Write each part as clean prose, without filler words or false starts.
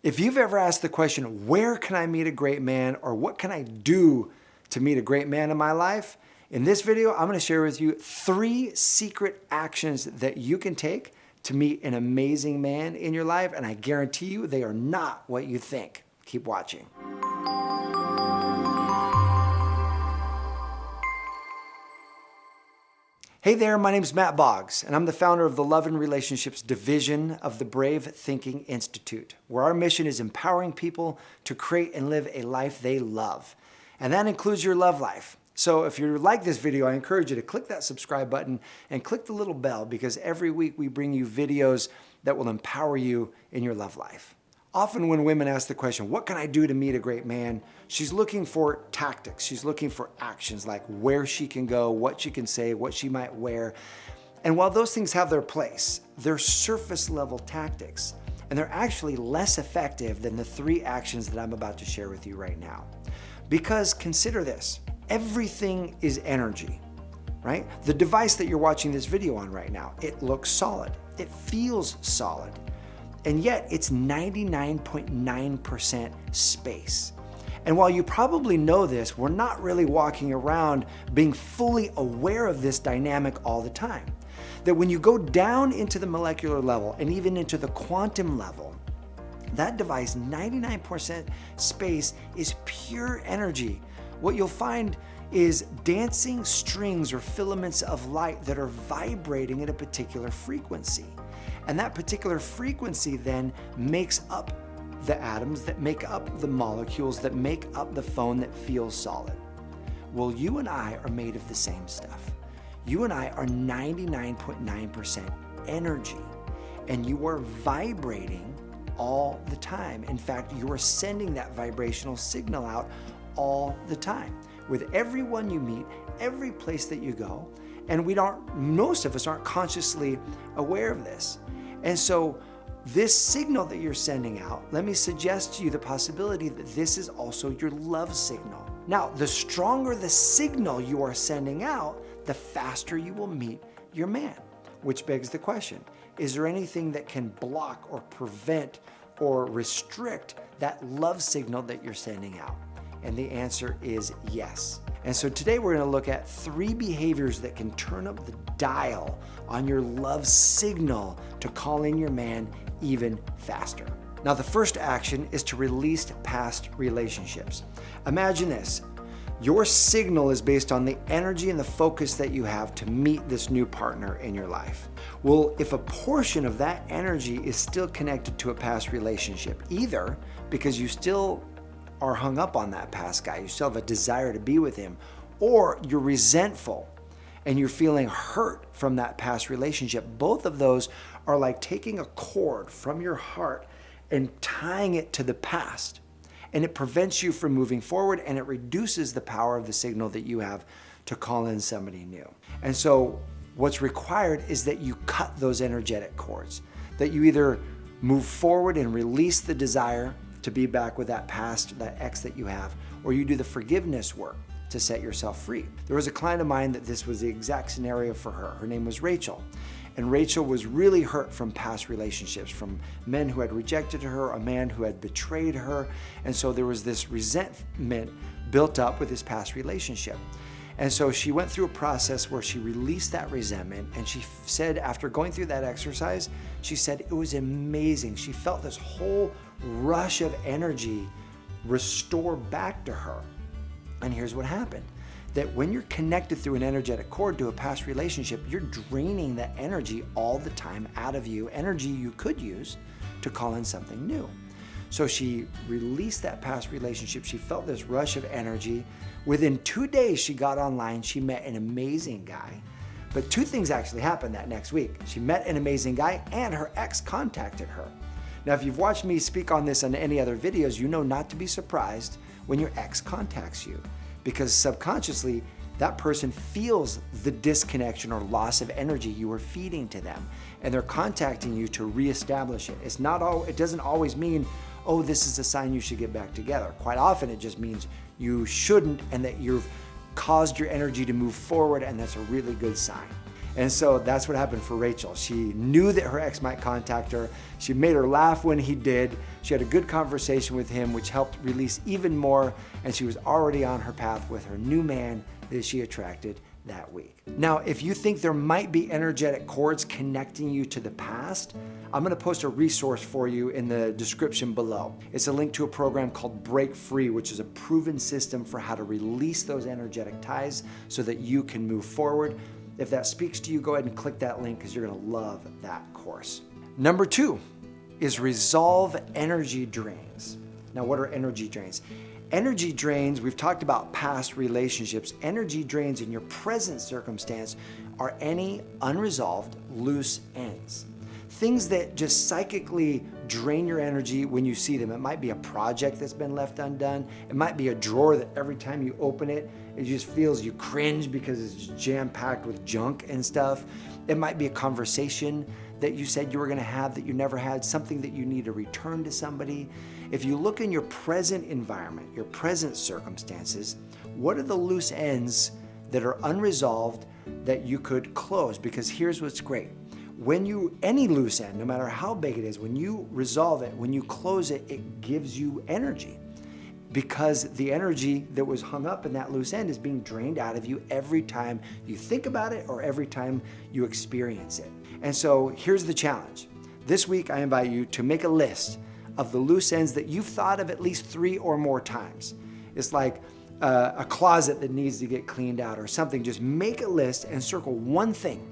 If you've ever asked the question, where can I meet a great man, or what can I do to meet a great man in my life? In this video, I'm going to share with you 3 secret actions that you can take to meet an amazing man in your life, and I guarantee you they are not what you think. Keep watching. Hey there, my name is Matt Boggs, and I'm the founder of the Love and Relationships Division of the Brave Thinking Institute, where our mission is empowering people to create and live a life they love. And that includes your love life. So if you like this video, I encourage you to click that subscribe button and click the little bell, because every week we bring you videos that will empower you in your love life. Often when women ask the question, what can I do to meet a great man? She's looking for tactics. She's looking for actions, like where she can go, what she can say, what she might wear. And while those things have their place, they're surface level tactics, and they're actually less effective than the 3 actions that I'm about to share with you right now. Because consider this, everything is energy, right? The device that you're watching this video on right now, it looks solid. It feels solid. And yet it's 99.9% space. And while you probably know this, we're not really walking around being fully aware of this dynamic all the time. That when you go down into the molecular level and even into the quantum level, that device, 99% space, is pure energy. What you'll find is dancing strings or filaments of light that are vibrating at a particular frequency. And that particular frequency then makes up the atoms that make up the molecules that make up the phone that feels solid. Well, you and I are made of the same stuff. You and I are 99.9% energy, and you are vibrating all the time. In fact, you are sending that vibrational signal out all the time with everyone you meet, every place that you go, and most of us aren't consciously aware of this. And so this signal that you're sending out, let me suggest to you the possibility that this is also your love signal. Now, the stronger the signal you are sending out, the faster you will meet your man, which begs the question, is there anything that can block or prevent or restrict that love signal that you're sending out? And the answer is yes. And so today we're going to look at 3 behaviors that can turn up the dial on your love signal to call in your man even faster. Now, the first action is to release past relationships. Imagine this. Your signal is based on the energy and the focus that you have to meet this new partner in your life. Well, if a portion of that energy is still connected to a past relationship, either because you still are hung up on that past guy, you still have a desire to be with him, or you're resentful and you're feeling hurt from that past relationship, both of those are like taking a cord from your heart and tying it to the past. And it prevents you from moving forward, and it reduces the power of the signal that you have to call in somebody new. And so what's required is that you cut those energetic cords, that you either move forward and release the desire to be back with that past, that ex that you have, or you do the forgiveness work to set yourself free. There was a client of mine that this was the exact scenario for her. Her name was Rachel. And Rachel was really hurt from past relationships, from men who had rejected her, a man who had betrayed her. And so there was this resentment built up with this past relationship. And so she went through a process where she released that resentment, and she said, after going through that exercise, she said it was amazing. She felt this whole rush of energy restore back to her. And here's what happened. That when you're connected through an energetic cord to a past relationship, you're draining that energy all the time out of you, energy you could use to call in something new. So she released that past relationship. She felt this rush of energy. Within 2 days, she got online. She met an amazing guy. But 2 things actually happened that next week. She met an amazing guy, and her ex contacted her. Now, if you've watched me speak on this on any other videos, you know not to be surprised when your ex contacts you, because subconsciously, that person feels the disconnection or loss of energy you were feeding to them, and they're contacting you to reestablish it. It doesn't always mean, oh, this is a sign you should get back together. Quite often, it just means you shouldn't, and that you've caused your energy to move forward, and that's a really good sign. And so that's what happened for Rachel. She knew that her ex might contact her. She made her laugh when he did. She had a good conversation with him, which helped release even more. And she was already on her path with her new man that she attracted that week. Now, if you think there might be energetic cords connecting you to the past, I'm gonna post a resource for you in the description below. It's a link to a program called Break Free, which is a proven system for how to release those energetic ties so that you can move forward. If that speaks to you, go ahead and click that link because you're gonna love that course. Number 2 is resolve energy drains. Now, what are energy drains? Energy drains, we've talked about past relationships. Energy drains in your present circumstance are any unresolved loose ends. Things that just psychically drain your energy when you see them. It might be a project that's been left undone. It might be a drawer that every time you open it, it just feels you cringe because it's jam-packed with junk and stuff. It might be a conversation that you said you were gonna have that you never had, something that you need to return to somebody. If you look in your present environment, your present circumstances, what are the loose ends that are unresolved that you could close? Because here's what's great. Any loose end, no matter how big it is, when you resolve it, when you close it, it gives you energy. Because the energy that was hung up in that loose end is being drained out of you every time you think about it or every time you experience it. And so here's the challenge. This week, I invite you to make a list of the loose ends that you've thought of at least 3 or more times. It's like a closet that needs to get cleaned out or something. Just make a list and circle one thing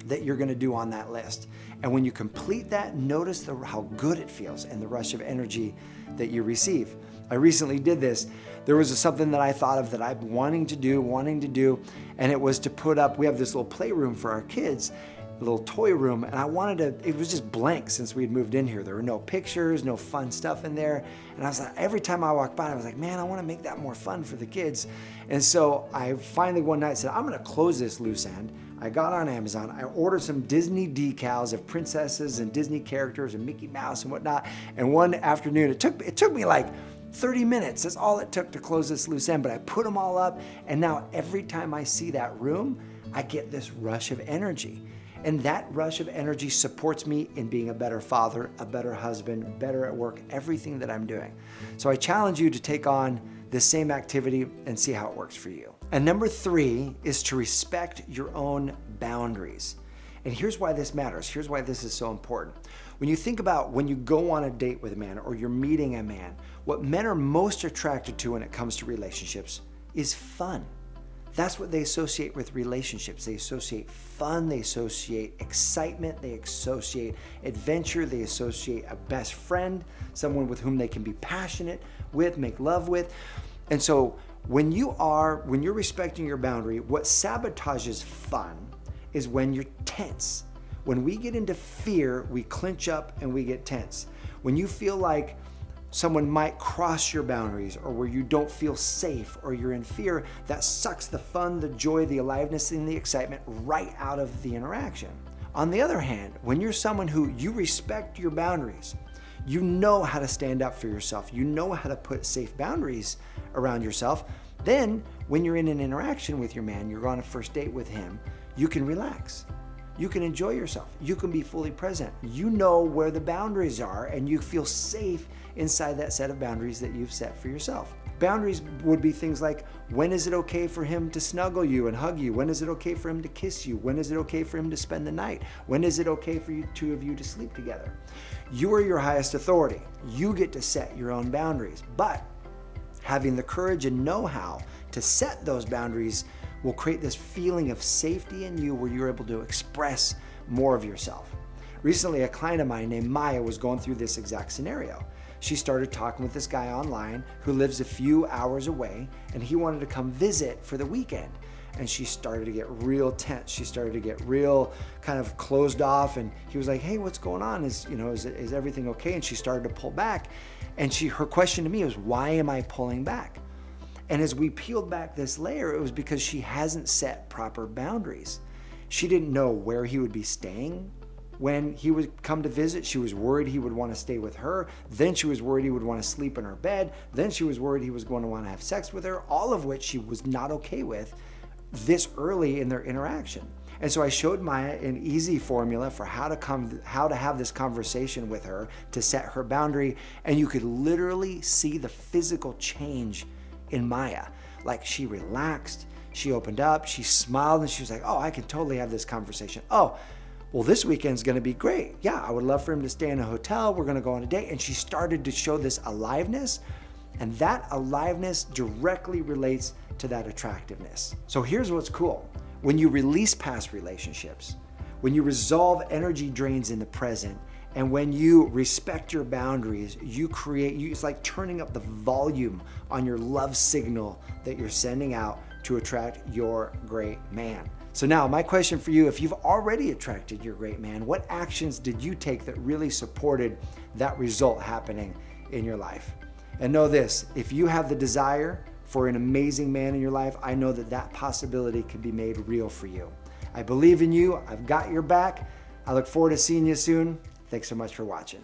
that you're gonna do on that list. And when you complete that, notice how good it feels and the rush of energy that you receive. I recently did this. There was something that I thought of that I've been wanting to do, and it was to put up, we have this little playroom for our kids, a little toy room, and I wanted to, it was just blank since we had moved in here. There were no pictures, no fun stuff in there. And I was like, every time I walked by, I was like, man, I wanna make that more fun for the kids. And so I finally one night said, I'm gonna close this loose end. I got on Amazon, I ordered some Disney decals of princesses and Disney characters and Mickey Mouse and whatnot. And one afternoon, it took me like 30 minutes. That's all it took to close this loose end, but I put them all up. And now every time I see that room, I get this rush of energy. And that rush of energy supports me in being a better father, a better husband, better at work, everything that I'm doing. So I challenge you to take on this same activity and see how it works for you. And number 3 is to respect your own boundaries. And here's why this matters. Here's why this is so important. When you think about when you go on a date with a man or you're meeting a man, what men are most attracted to when it comes to relationships is fun. That's what they associate with relationships. They associate fun, they associate excitement, they associate adventure, they associate a best friend, someone with whom they can be passionate with, make love with. And so when you're respecting your boundary, what sabotages fun is when you're tense. When we get into fear, we clinch up and we get tense. When you feel like someone might cross your boundaries or where you don't feel safe or you're in fear, that sucks the fun, the joy, the aliveness, and the excitement right out of the interaction. On the other hand, when you're someone who you respect your boundaries, you know how to stand up for yourself, you know how to put safe boundaries around yourself, then when you're in an interaction with your man, you're on a first date with him, you can relax. You can enjoy yourself. You can be fully present. You know where the boundaries are and you feel safe inside that set of boundaries that you've set for yourself. Boundaries would be things like, when is it okay for him to snuggle you and hug you? When is it okay for him to kiss you? When is it okay for him to spend the night? When is it okay for you two of you to sleep together? You are your highest authority. You get to set your own boundaries, but having the courage and know-how to set those boundaries will create this feeling of safety in you where you're able to express more of yourself. Recently, a client of mine named Maya was going through this exact scenario. She started talking with this guy online who lives a few hours away, and he wanted to come visit for the weekend. And she started to get real tense. She started to get real kind of closed off, and he was like, hey, what's going on? Is everything okay? And she started to pull back. And her question to me was, why am I pulling back? And as we peeled back this layer, it was because she hasn't set proper boundaries. She didn't know where he would be staying when he would come to visit. She was worried he would want to stay with her. Then she was worried he would want to sleep in her bed. Then she was worried he was going to want to have sex with her, all of which she was not okay with this early in their interaction. And so I showed Maya an easy formula for how to have this conversation with her to set her boundary. And you could literally see the physical change in Maya. Like, she relaxed, she opened up, she smiled, and she was like, oh, I can totally have this conversation. Oh, well, this weekend's gonna be great. Yeah, I would love for him to stay in a hotel. We're gonna go on a date. And she started to show this aliveness. And that aliveness directly relates to that attractiveness. So here's what's cool. When you release past relationships, when you resolve energy drains in the present, and when you respect your boundaries, it's like turning up the volume on your love signal that you're sending out to attract your great man. So now my question for you, if you've already attracted your great man, what actions did you take that really supported that result happening in your life? And know this, if you have the desire for an amazing man in your life, I know that that possibility can be made real for you. I believe in you. I've got your back. I look forward to seeing you soon. Thanks so much for watching.